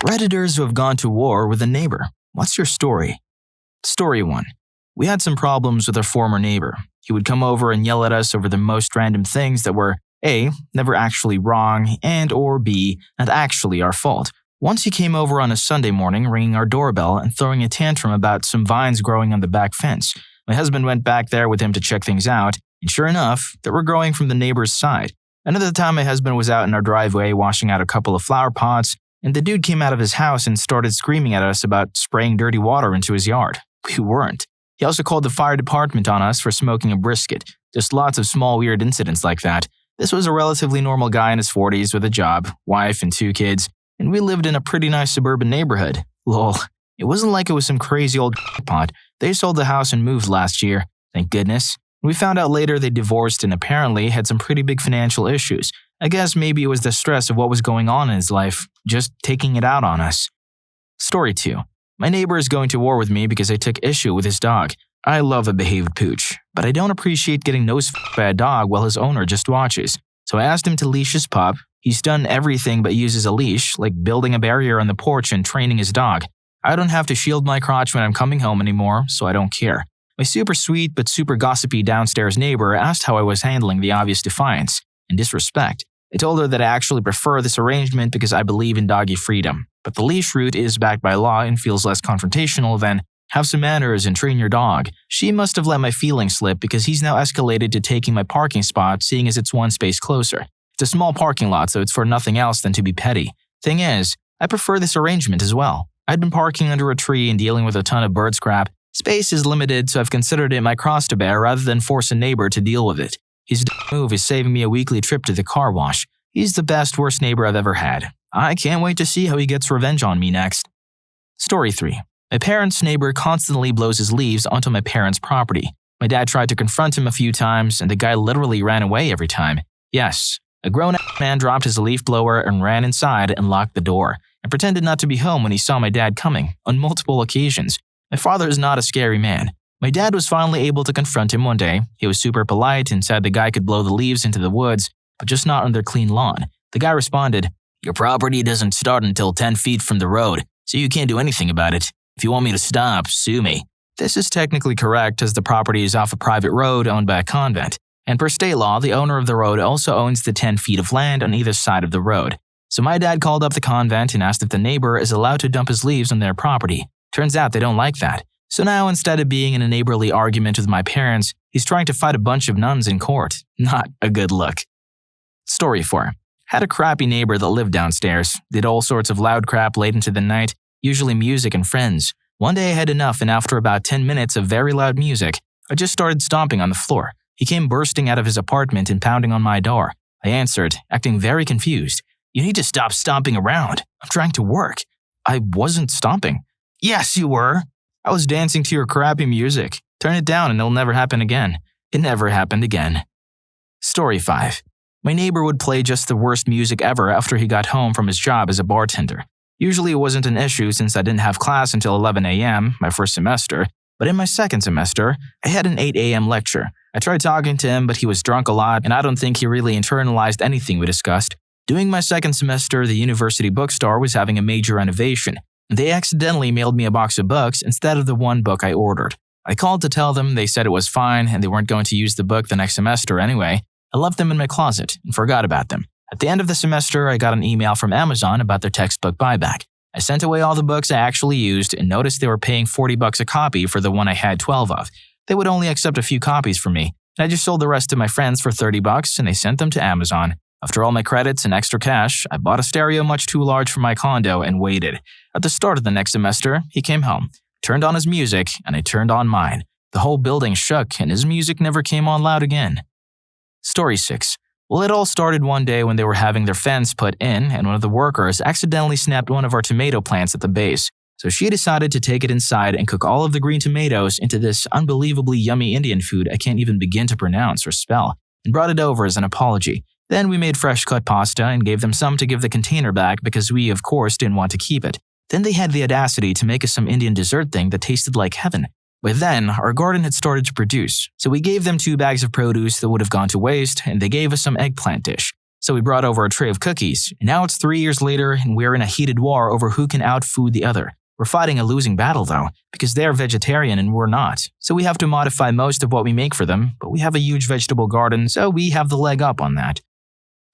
Redditors who have gone to war with a neighbor. What's your story? Story 1. We had some problems with our former neighbor. He would come over and yell at us over the most random things that were A, never actually wrong, and or B, not actually our fault. Once he came over on a Sunday morning, ringing our doorbell and throwing a tantrum about some vines growing on the back fence. My husband went back there with him to check things out, and sure enough, they were growing from the neighbor's side. Another time my husband was out in our driveway washing out a couple of flower pots, and the dude came out of his house and started screaming at us about spraying dirty water into his yard. We weren't. He also called the fire department on us for smoking a brisket. Just lots of small weird incidents like that. This was a relatively normal guy in his 40s with a job, wife, and 2 kids, and we lived in a pretty nice suburban neighborhood. Lol. It wasn't like it was some crazy old pot. They sold the house and moved last year. Thank goodness. We found out later they divorced and apparently had some pretty big financial issues. I guess maybe it was the stress of what was going on in his life, just taking it out on us. Story 2. My neighbor is going to war with me because I took issue with his dog. I love a behaved pooch, but I don't appreciate getting nose-f***ed by a dog while his owner just watches. So I asked him to leash his pup. He's done everything but uses a leash, like building a barrier on the porch and training his dog. I don't have to shield my crotch when I'm coming home anymore, so I don't care. My super sweet but super gossipy downstairs neighbor asked how I was handling the obvious defiance and disrespect. I told her that I actually prefer this arrangement because I believe in doggy freedom, but the leash route is backed by law and feels less confrontational than have some manners and train your dog. She must have let my feelings slip because he's now escalated to taking my parking spot, seeing as it's one space closer. It's a small parking lot, so it's for nothing else than to be petty. Thing is, I prefer this arrangement as well. I'd been parking under a tree and dealing with a ton of bird scrap. Space is limited, so I've considered it my cross to bear rather than force a neighbor to deal with it. His move is saving me a weekly trip to the car wash. He's the best, worst neighbor I've ever had. I can't wait to see how he gets revenge on me next. Story 3. My parents' neighbor constantly blows his leaves onto my parents' property. My dad tried to confront him a few times, and the guy literally ran away every time. Yes, a grown-up man dropped his leaf blower and ran inside and locked the door, and pretended not to be home when he saw my dad coming, on multiple occasions. My father is not a scary man. My dad was finally able to confront him one day. He was super polite and said the guy could blow the leaves into the woods, but just not on their clean lawn. The guy responded, "Your property doesn't start until 10 feet from the road, so you can't do anything about it. If you want me to stop, sue me." This is technically correct as the property is off a private road owned by a convent, and per state law, the owner of the road also owns the 10 feet of land on either side of the road. So my dad called up the convent and asked if the neighbor is allowed to dump his leaves on their property. Turns out they don't like that. So now instead of being in a neighborly argument with my parents, he's trying to fight a bunch of nuns in court. Not a good look. Story 4. Had a crappy neighbor that lived downstairs, did all sorts of loud crap late into the night, usually music and friends. One day I had enough, and after about 10 minutes of very loud music, I just started stomping on the floor. He came bursting out of his apartment and pounding on my door. I answered, acting very confused. "You need to stop stomping around. I'm trying to work." "I wasn't stomping." "Yes, you were. I was dancing to your crappy music. Turn it down and it'll never happen again." It never happened again. Story 5. My neighbor would play just the worst music ever after he got home from his job as a bartender. Usually it wasn't an issue since I didn't have class until 11 a.m., my first semester, but in my second semester, I had an 8 a.m. lecture. I tried talking to him, but he was drunk a lot, and I don't think he really internalized anything we discussed. During my second semester, the university bookstore was having a major renovation. They accidentally mailed me a box of books instead of the one book I ordered. I called to tell them, they said it was fine and they weren't going to use the book the next semester anyway. I left them in my closet and forgot about them. At the end of the semester, I got an email from Amazon about their textbook buyback. I sent away all the books I actually used and noticed they were paying $40 a copy for the one I had 12 of. They would only accept a few copies from me, and I just sold the rest to my friends for $30 and they sent them to Amazon. After all my credits and extra cash, I bought a stereo much too large for my condo and waited. At the start of the next semester, he came home, turned on his music, and I turned on mine. The whole building shook and his music never came on loud again. Story 6. Well, it all started one day when they were having their fence put in and one of the workers accidentally snapped one of our tomato plants at the base. So she decided to take it inside and cook all of the green tomatoes into this unbelievably yummy Indian food I can't even begin to pronounce or spell, and brought it over as an apology. Then we made fresh cut pasta and gave them some to give the container back because we, of course, didn't want to keep it. Then they had the audacity to make us some Indian dessert thing that tasted like heaven. By then, our garden had started to produce, so we gave them 2 bags of produce that would have gone to waste, and they gave us some eggplant dish. So we brought over a tray of cookies, and now it's 3 years later and we're in a heated war over who can outfood the other. We're fighting a losing battle though, because they're vegetarian and we're not. So we have to modify most of what we make for them, but we have a huge vegetable garden, so we have the leg up on that.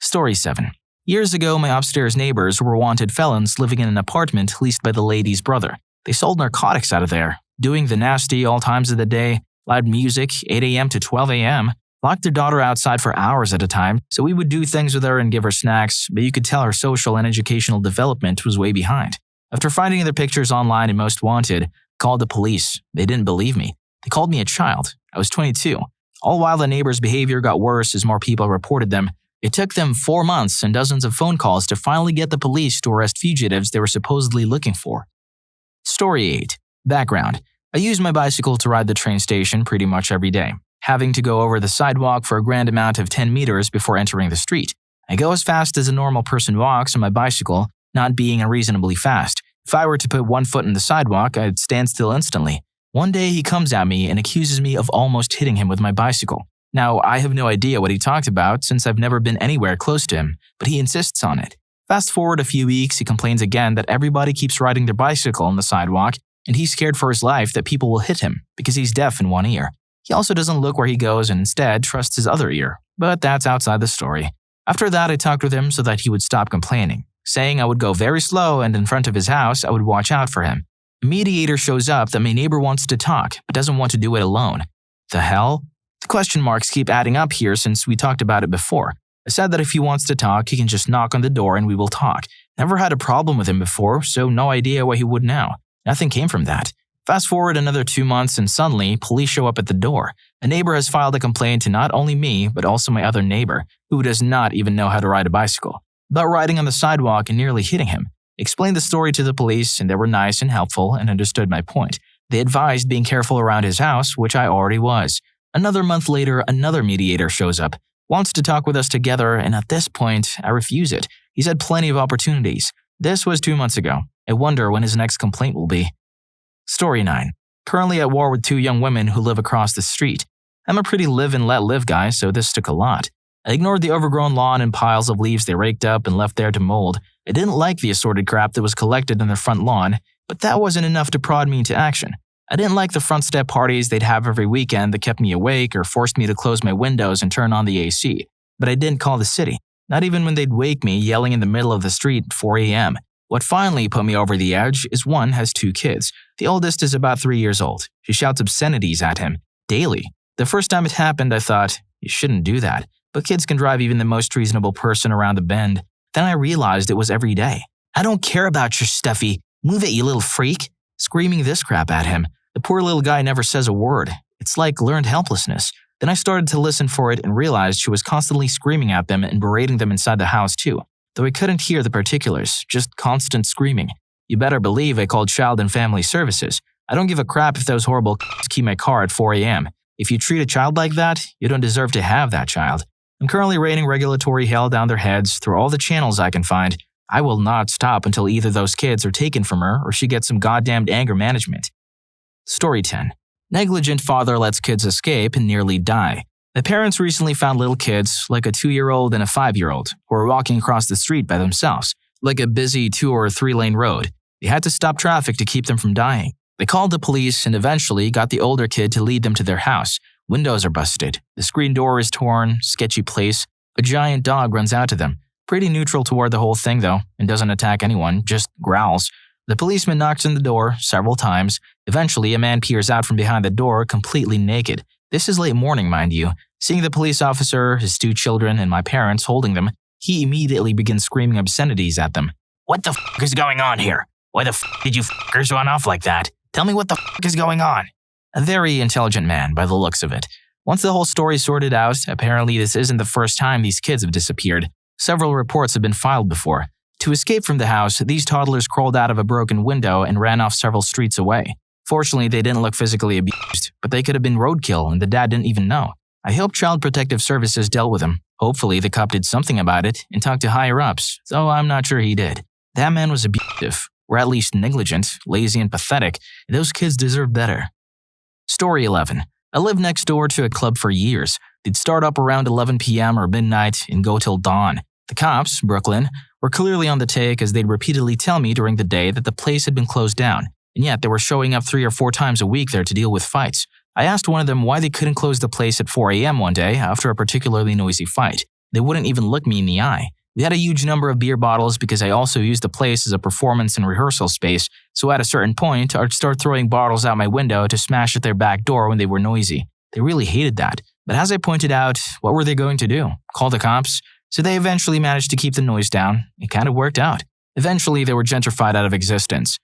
Story 7. Years ago, my upstairs neighbors were wanted felons living in an apartment leased by the lady's brother. They sold narcotics out of there, doing the nasty all times of the day, loud music, 8 a.m. to 12 a.m., locked their daughter outside for hours at a time, so we would do things with her and give her snacks, but you could tell her social and educational development was way behind. After finding their pictures online in Most Wanted, I called the police. They didn't believe me. They called me a child. I was 22. All while the neighbors' behavior got worse as more people reported them. It took them 4 months and dozens of phone calls to finally get the police to arrest fugitives they were supposedly looking for. Story 8. Background. I use my bicycle to ride the train station pretty much every day, having to go over the sidewalk for a grand amount of 10 meters before entering the street. I go as fast as a normal person walks on my bicycle, not being unreasonably fast. If I were to put one foot in the sidewalk, I'd stand still instantly. One day he comes at me and accuses me of almost hitting him with my bicycle. Now, I have no idea what he talked about since I've never been anywhere close to him, but he insists on it. Fast forward a few weeks, he complains again that everybody keeps riding their bicycle on the sidewalk, and he's scared for his life that people will hit him because he's deaf in one ear. He also doesn't look where he goes and instead trusts his other ear, but that's outside the story. After that, I talked with him so that he would stop complaining, saying I would go very slow and in front of his house I would watch out for him. A mediator shows up that my neighbor wants to talk, but doesn't want to do it alone. The hell? The question marks keep adding up here since we talked about it before. I said that if he wants to talk, he can just knock on the door and we will talk. Never had a problem with him before, so no idea why he would now. Nothing came from that. Fast forward another 2 months and suddenly, police show up at the door. A neighbor has filed a complaint to not only me, but also my other neighbor, who does not even know how to ride a bicycle, about riding on the sidewalk and nearly hitting him. Explained the story to the police and they were nice and helpful and understood my point. They advised being careful around his house, which I already was. Another month later, another mediator shows up, wants to talk with us together, and at this point, I refuse it. He's had plenty of opportunities. This was 2 months ago. I wonder when his next complaint will be. Story 9. Currently at war with 2 young women who live across the street. I'm a pretty live and let live guy, so this took a lot. I ignored the overgrown lawn and piles of leaves they raked up and left there to mold. I didn't like the assorted crap that was collected in their front lawn, but that wasn't enough to prod me into action. I didn't like the front step parties they'd have every weekend that kept me awake or forced me to close my windows and turn on the AC. But I didn't call the city, not even when they'd wake me yelling in the middle of the street at 4 a.m. What finally put me over the edge is one has 2 kids. The oldest is about 3 years old. She shouts obscenities at him daily. The first time it happened, I thought, you shouldn't do that. But kids can drive even the most reasonable person around the bend. Then I realized it was every day. I don't care about your stuffy. Move it, you little freak. Screaming this crap at him. The poor little guy never says a word. It's like learned helplessness. Then I started to listen for it and realized she was constantly screaming at them and berating them inside the house too. Though I couldn't hear the particulars, just constant screaming. You better believe I called Child and Family Services. I don't give a crap if those horrible keep my car at 4 a.m. If you treat a child like that, you don't deserve to have that child. I'm currently raining regulatory hell down their heads through all the channels I can find. I will not stop until either those kids are taken from her or she gets some goddamned anger management. Story 10. Negligent father lets kids escape and nearly die. The parents recently found little kids, like a 2-year-old and a 5-year-old, who were walking across the street by themselves, like a busy 2 or 3-lane road. They had to stop traffic to keep them from dying. They called the police and eventually got the older kid to lead them to their house. Windows are busted. The screen door is torn, sketchy place. A giant dog runs out to them. Pretty neutral toward the whole thing though, and doesn't attack anyone, just growls. The policeman knocks on the door several times. Eventually, a man peers out from behind the door, completely naked. This is late morning, mind you. Seeing the police officer, his 2 children, and my parents holding them, he immediately begins screaming obscenities at them. What the f*** is going on here? Why the f*** did you f***ers run off like that? Tell me what the f*** is going on? A very intelligent man, by the looks of it. Once the whole story sorted out, apparently this isn't the first time these kids have disappeared. Several reports have been filed before. To escape from the house, these toddlers crawled out of a broken window and ran off several streets away. Fortunately, they didn't look physically abused, but they could have been roadkill and the dad didn't even know. I hope Child Protective Services dealt with him. Hopefully, the cop did something about it and talked to higher-ups, though I'm not sure he did. That man was abusive, or at least negligent, lazy, and pathetic, and those kids deserve better. Story 11. I lived next door to a club for years. They'd start up around 11 p.m. or midnight and go till dawn. The cops, Brooklyn, were clearly on the take as they'd repeatedly tell me during the day that the place had been closed down, and yet they were showing up 3 or 4 times a week there to deal with fights. I asked one of them why they couldn't close the place at 4 a.m. one day after a particularly noisy fight. They wouldn't even look me in the eye. We had a huge number of beer bottles because I also used the place as a performance and rehearsal space, so at a certain point, I'd start throwing bottles out my window to smash at their back door when they were noisy. They really hated that. But as I pointed out, what were they going to do? Call the cops? So they eventually managed to keep the noise down. It kind of worked out. Eventually, they were gentrified out of existence.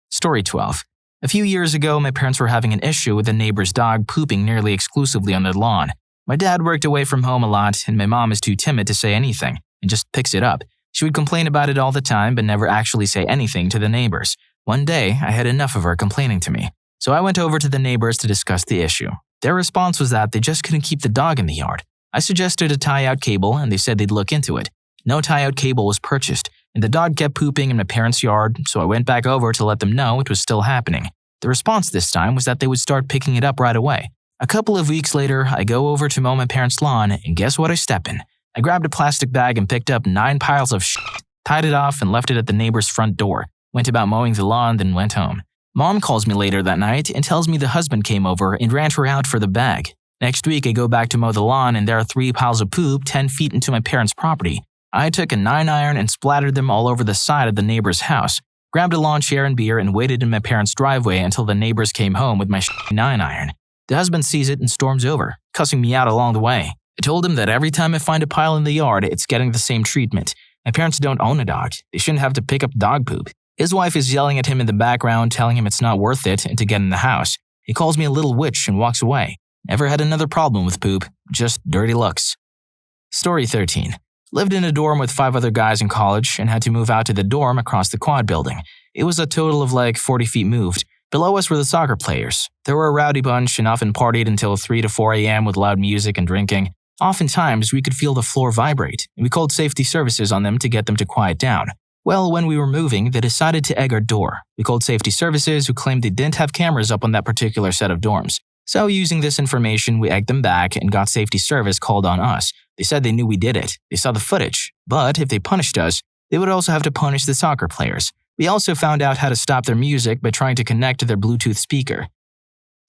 Story 12. A few years ago, my parents were having an issue with a neighbor's dog pooping nearly exclusively on their lawn. My dad worked away from home a lot, and my mom is too timid to say anything and just picks it up. She would complain about it all the time, but never actually say anything to the neighbors. One day, I had enough of her complaining to me. So I went over to the neighbors to discuss the issue. Their response was that they just couldn't keep the dog in the yard. I suggested a tie-out cable, and they said they'd look into it. No tie-out cable was purchased, and the dog kept pooping in my parents' yard, so I went back over to let them know it was still happening. The response this time was that they would start picking it up right away. A couple of weeks later, I go over to mow my parents' lawn, and guess what I step in? I grabbed a plastic bag and picked up 9 piles of shit, tied it off, and left it at the neighbor's front door. Went about mowing the lawn, then went home. Mom calls me later that night and tells me the husband came over and ran her out for the bag. Next week, I go back to mow the lawn, and there are 3 piles of poop 10 feet into my parents' property. I took a 9-iron and splattered them all over the side of the neighbor's house, grabbed a lawn chair and beer, and waited in my parents' driveway until the neighbors came home with my 9-iron. The husband sees it and storms over, cussing me out along the way. I told him that every time I find a pile in the yard, it's getting the same treatment. My parents don't own a dog. They shouldn't have to pick up dog poop. His wife is yelling at him in the background, telling him it's not worth it and to get in the house. He calls me a little witch and walks away. Never had another problem with poop, just dirty looks. Story 13. Lived in a dorm with 5 other guys in college and had to move out to the dorm across the quad building. It was a total of like 40 feet moved. Below us were the soccer players. They were a rowdy bunch and often partied until 3 to 4 a.m. with loud music and drinking. Oftentimes, we could feel the floor vibrate, and we called safety services on them to get them to quiet down. Well, when we were moving, they decided to egg our door. We called safety services, who claimed they didn't have cameras up on that particular set of dorms. So using this information, we egged them back and got safety service called on us. They said they knew we did it. They saw the footage. But if they punished us, they would also have to punish the soccer players. We also found out how to stop their music by trying to connect to their Bluetooth speaker.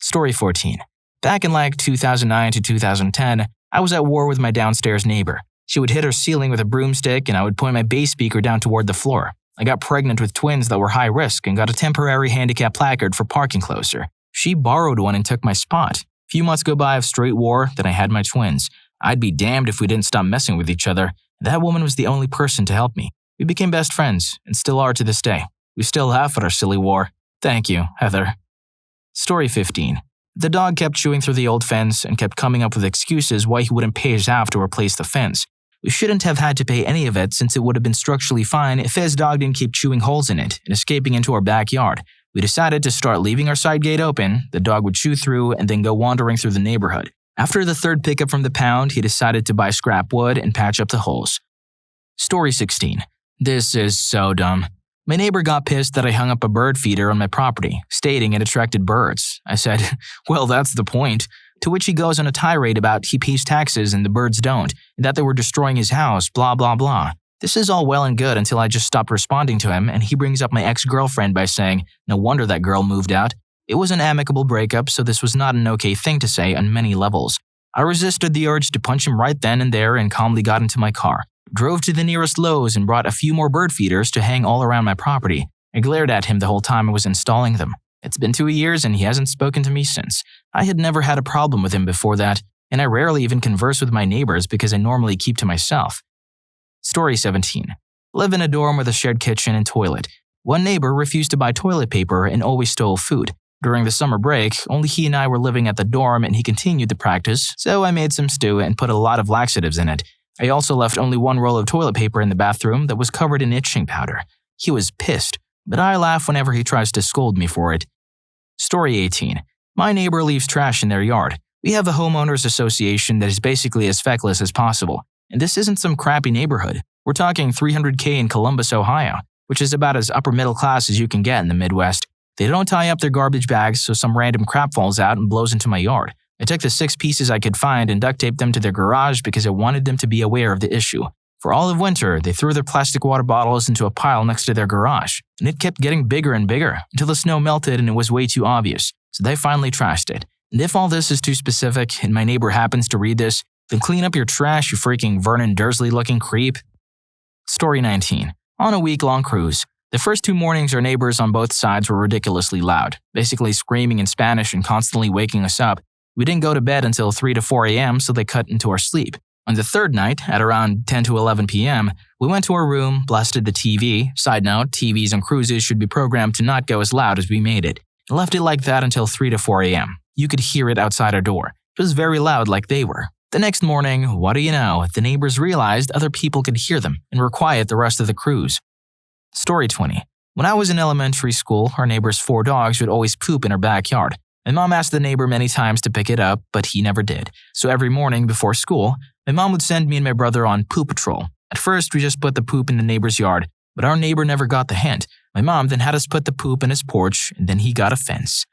Story 14. Back in like 2009 to 2010, I was at war with my downstairs neighbor. She would hit her ceiling with a broomstick, and I would point my bass speaker down toward the floor. I got pregnant with twins that were high risk and got a temporary handicap placard for parking closer. She borrowed one and took my spot. A few months go by of straight war, then I had my twins. I'd be damned if we didn't stop messing with each other. That woman was the only person to help me. We became best friends, and still are to this day. We still laugh at our silly war. Thank you, Heather. Story 15. The dog kept chewing through the old fence and kept coming up with excuses why he wouldn't pay his half to replace the fence. We shouldn't have had to pay any of it since it would have been structurally fine if his dog didn't keep chewing holes in it and escaping into our backyard. We decided to start leaving our side gate open. The dog would chew through and then go wandering through the neighborhood. After the 3rd pickup from the pound, he decided to buy scrap wood and patch up the holes. Story 16. This is so dumb. My neighbor got pissed that I hung up a bird feeder on my property, stating it attracted birds. I said, well, that's the point. To which he goes on a tirade about he pays taxes and the birds don't, and that they were destroying his house, blah, blah, blah. This is all well and good until I just stopped responding to him, and he brings up my ex-girlfriend by saying, no wonder that girl moved out. It was an amicable breakup, so this was not an okay thing to say on many levels. I resisted the urge to punch him right then and there and calmly got into my car. Drove to the nearest Lowe's and brought a few more bird feeders to hang all around my property. I glared at him the whole time I was installing them. It's been 2 years and he hasn't spoken to me since. I had never had a problem with him before that, and I rarely even converse with my neighbors because I normally keep to myself. Story 17. Live in a dorm with a shared kitchen and toilet. One neighbor refused to buy toilet paper and always stole food. During the summer break, only he and I were living at the dorm and he continued the practice, so I made some stew and put a lot of laxatives in it. I also left only 1 roll of toilet paper in the bathroom that was covered in itching powder. He was pissed, but I laugh whenever he tries to scold me for it. Story 18. My neighbor leaves trash in their yard. We have a homeowners association that is basically as feckless as possible. And this isn't some crappy neighborhood. We're talking $300K in Columbus, Ohio, which is about as upper middle class as you can get in the Midwest. They don't tie up their garbage bags so some random crap falls out and blows into my yard. I took the 6 pieces I could find and duct taped them to their garage because I wanted them to be aware of the issue. For all of winter, they threw their plastic water bottles into a pile next to their garage, and it kept getting bigger and bigger until the snow melted and it was way too obvious, so they finally trashed it. And if all this is too specific and my neighbor happens to read this, then clean up your trash, you freaking Vernon Dursley-looking creep. Story 19. On a week-long cruise. The first 2 mornings, our neighbors on both sides were ridiculously loud, basically screaming in Spanish and constantly waking us up. We didn't go to bed until 3 to 4 a.m., so they cut into our sleep. On the third night, at around 10 to 11 p.m., we went to our room, blasted the TV. Side note, TVs on cruises should be programmed to not go as loud as we made it, and left it like that until 3 to 4 a.m. You could hear it outside our door. It was very loud like they were. The next morning, what do you know, the neighbors realized other people could hear them and were quiet the rest of the cruise. Story 20. When I was in elementary school, our neighbor's 4 dogs would always poop in our backyard. My mom asked the neighbor many times to pick it up, but he never did. So every morning before school, my mom would send me and my brother on poop patrol. At first, we just put the poop in the neighbor's yard, but our neighbor never got the hint. My mom then had us put the poop in his porch, and then he got a fence.